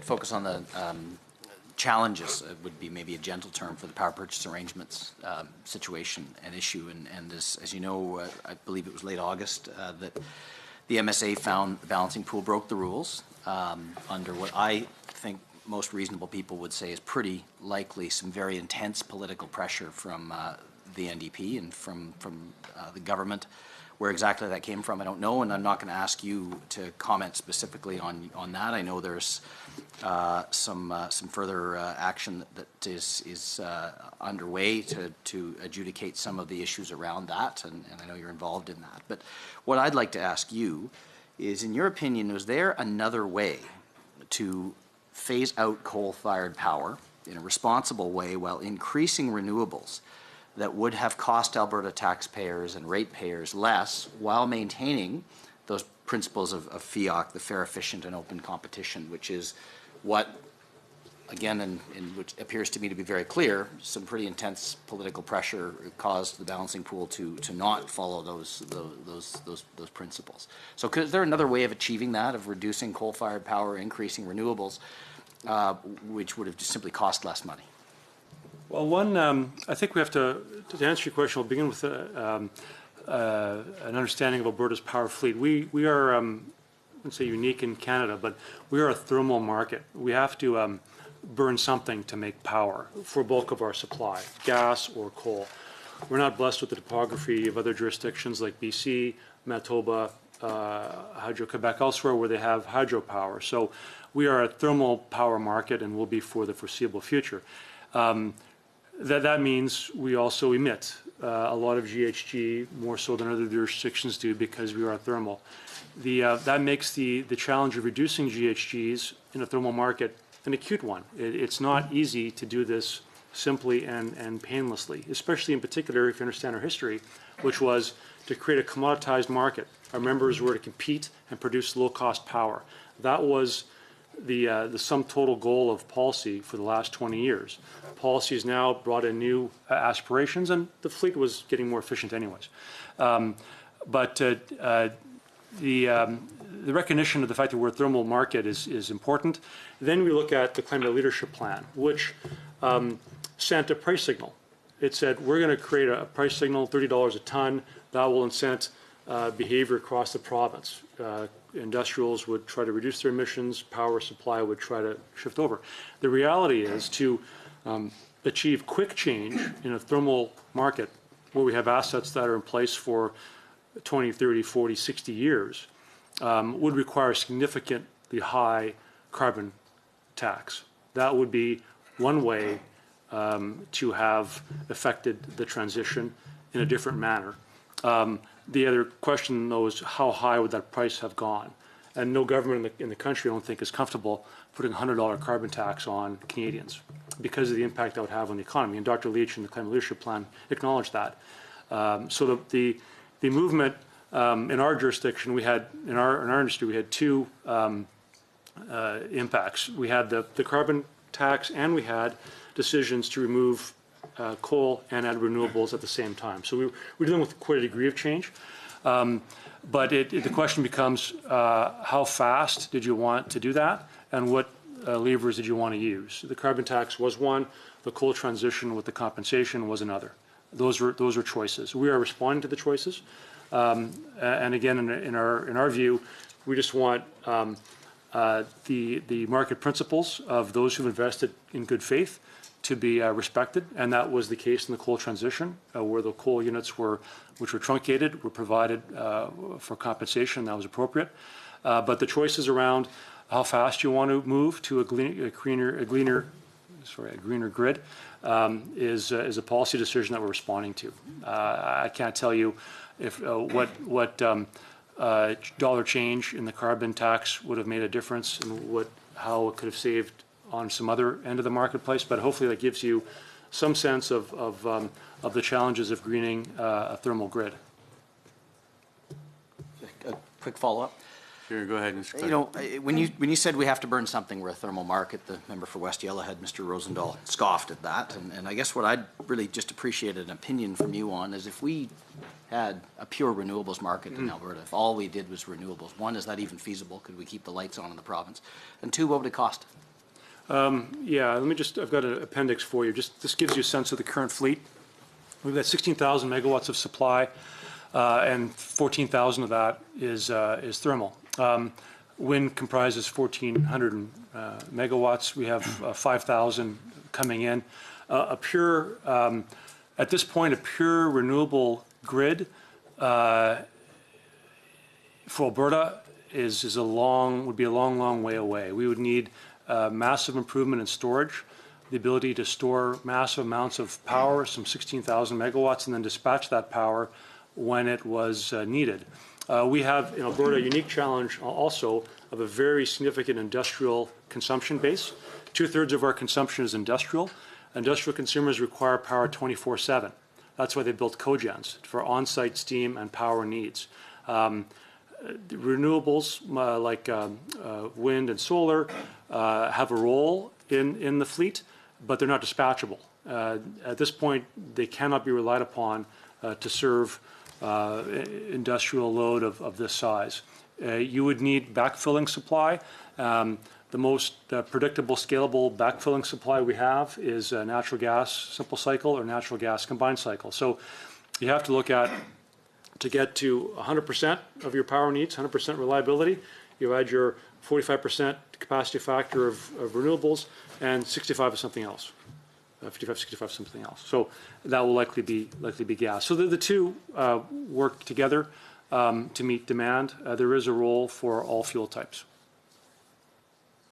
Focus on the challenges would be maybe a gentle term for the power purchase arrangements situation and issue. And as you know, I believe it was late August that the MSA found the balancing pool broke the rules under what I think most reasonable people would say is pretty likely some very intense political pressure from the NDP and from the government. Where exactly that came from, I don't know, and I'm not going to ask you to comment specifically on that. I know there's some further action that is underway to adjudicate some of the issues around that, and I know you're involved in that. But what I'd like to ask you is, in your opinion, was there another way to phase out coal-fired power in a responsible way while increasing renewables that would have cost Alberta taxpayers and ratepayers less while maintaining those principles of FEOC, the fair, efficient, and open competition, which is what, again, and which appears to me to be very clear, some pretty intense political pressure caused the balancing pool to not follow those principles. So is there another way of achieving that, of reducing coal-fired power, increasing renewables, which would have just simply cost less money? Well, one, I think we have to answer your question, we'll begin with an understanding of Alberta's power fleet. We are, I wouldn't say unique in Canada, but we are a thermal market. We have to burn something to make power for bulk of our supply, gas or coal. We're not blessed with the topography of other jurisdictions like BC, Manitoba, Hydro-Quebec, elsewhere where they have hydropower. So we are a thermal power market and will be for the foreseeable future. That means we also emit a lot of GHG, more so than other jurisdictions do, because we are thermal. That makes the challenge of reducing GHGs in a thermal market an acute one. It's not easy to do this simply and painlessly, especially in particular if you understand our history, which was to create a commoditized market. Our members were to compete and produce low-cost power. That was the sum total goal of policy for the last 20 years. Policy has now brought in new aspirations, and the fleet was getting more efficient anyways. But the recognition of the fact that we're a thermal market is important. Then we look at the Climate Leadership Plan, which sent a price signal. It said, we're going to create a price signal, $30 a ton, that will incent behavior across the province. Industrials would try to reduce their emissions, power supply would try to shift over. The reality is to achieve quick change in a thermal market where we have assets that are in place for 20, 30, 40, 60 years would require significantly high carbon tax. That would be one way to have affected the transition in a different manner. The other question, though, is how high would that price have gone? And no government in the country, I don't think, is comfortable putting a $100 carbon tax on Canadians because of the impact that would have on the economy. And Dr. Leach in the Climate Leadership Plan acknowledged that. So the movement in our jurisdiction, we had, in our industry, we had two impacts. We had the carbon tax, and we had decisions to remove coal and add renewables at the same time. So we're dealing with quite a degree of change. But the question becomes, how fast did you want to do that, and what levers did you want to use? The carbon tax was one. The coal transition with the compensation was another. Those were choices. We are responding to the choices. And again, in our view, we just want the market principles of those who've invested in good faith to be respected, and that was the case in the coal transition, where the coal units which were truncated were provided for compensation. That was appropriate. But the choices around how fast you want to move to a greener grid is a policy decision that we're responding to. I can't tell you if what dollar change in the carbon tax would have made a difference, and how it could have saved on some other end of the marketplace, but hopefully that gives you some sense of the challenges of greening a thermal grid. A quick follow-up. Sure, go ahead, Mr. Clark. You know, when you said we have to burn something, we're a thermal market, the member for West Yellowhead, Mr. Rosendahl, scoffed at that. And I guess what I'd really just appreciate an opinion from you on is if we had a pure renewables market in Alberta, if all we did was renewables, one, is that even feasible? Could we keep the lights on in the province? And two, what would it cost? Yeah, I've got an appendix for you. This gives you a sense of the current fleet. We've got 16,000 megawatts of supply, and 14,000 of that is thermal. Wind comprises 1,400 megawatts. We have 5,000 coming in. At this point, a pure renewable grid for Alberta would be a long way away. We would need massive improvement in storage, the ability to store massive amounts of power, some 16,000 megawatts, and then dispatch that power when it was needed. We have in Alberta a unique challenge also of a very significant industrial consumption base. 2/3 of our consumption is industrial. Industrial consumers require power 24/7. That's why they built cogens for on-site steam and power needs. Renewables like wind and solar have a role in the fleet, but they're not dispatchable. At this point, they cannot be relied upon to serve industrial load of this size. You would need backfilling supply. The most predictable, scalable backfilling supply we have is natural gas simple cycle or natural gas combined cycle. So you have to look at, to get to 100% of your power needs, 100% reliability, you add your 45% capacity factor of renewables and 65 of something else. 55, 65 something else. So that will likely be gas. So the two work together to meet demand. There is a role for all fuel types.